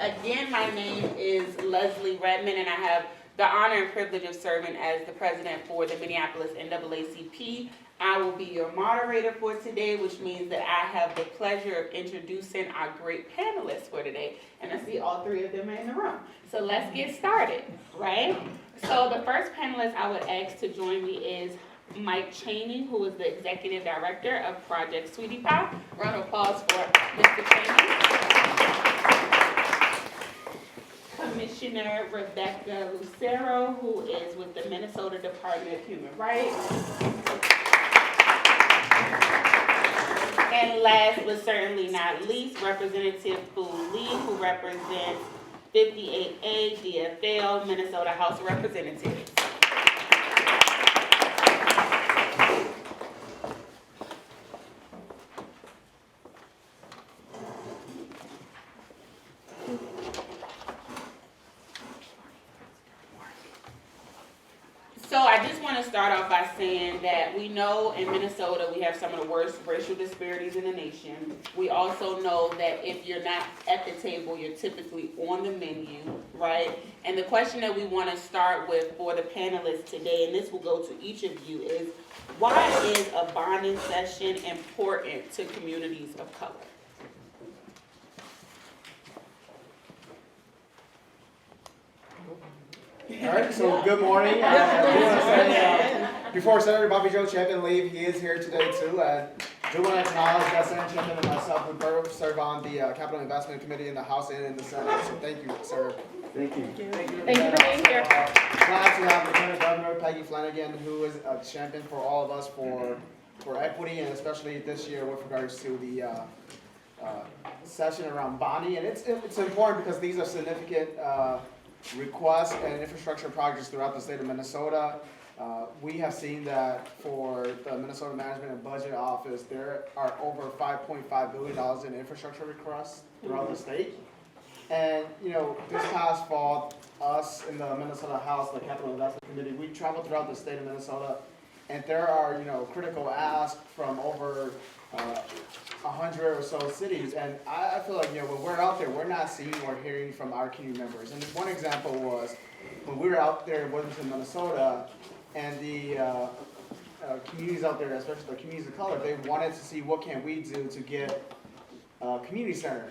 Again, my name is Leslie Redmond, and I have the honor and privilege of serving as the president for the Minneapolis NAACP. I will be your moderator for today, which means that I have the pleasure of introducing our great panelists for today. And I see all three of them are in the room. So let's get started, right? So the first panelist I would ask to join me is Mike Chaney, who is the Executive Director of Project Sweetie Pie. Round of applause for Mr. Chaney. Commissioner Rebecca Lucero, who is with the Minnesota Department of Human Rights. And last but certainly not least, Representative Fu Lee, who represents 58A DFL, Minnesota House of Representatives. So I just want to start off by saying that we know in Minnesota we have some of the worst racial disparities in the nation. We also know that if you're not at the table, you're typically on the menu, right? And the question that we want to start with for the panelists today, and this will go to each of you, is why is a bonding session important to communities of color? All right, so good morning. Before Senator Bobby Joe Champion leave, he is here today too. I do want to acknowledge that Senator Champion and myself who both serve on the Capital Investment Committee in the House and in the Senate. So thank you, sir. Thank you. Thank you for being here. Glad to have Lieutenant Governor Peggy Flanagan, who is a champion for all of us for equity, and especially this year with regards to the session around bonding. And it's important because these are significant requests and infrastructure projects throughout the state of Minnesota. We have seen that for the Minnesota Management and Budget Office, there are over $5.5 billion in infrastructure requests throughout the state. And, this past fall, us in the Minnesota House, the Capital Investment Committee, we traveled throughout the state of Minnesota, and there are, critical asks from over 100 or so cities, and I feel like when we're out there, we're not seeing or hearing from our community members. And one example was when we were out there in Worthington, Minnesota, and the communities out there, especially the communities of color, they wanted to see what can we do to get a community center.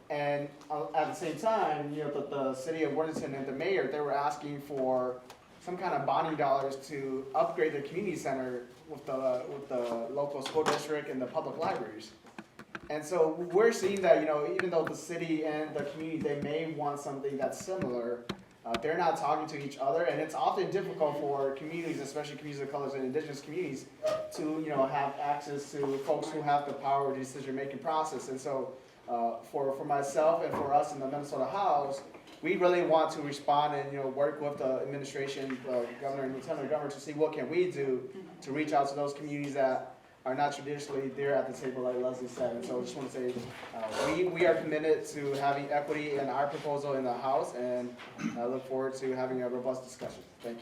And at the same time, the city of Worthington and the mayor, they were asking for some kind of bonding dollars to upgrade the community center with the local school district and the public libraries. And so we're seeing that, even though the city and the community, they may want something that's similar, they're not talking to each other, and it's often difficult for communities, especially communities of colors and indigenous communities, to have access to folks who have the power of the decision-making process. And so for myself and for us in the Minnesota House, we really want to respond and work with the administration, the governor and lieutenant governor, to see what can we do to reach out to those communities that are not traditionally there at the table, like Leslie said. And so I just want to say we are committed to having equity in our proposal in the House, and I look forward to having a robust discussion. Thank you.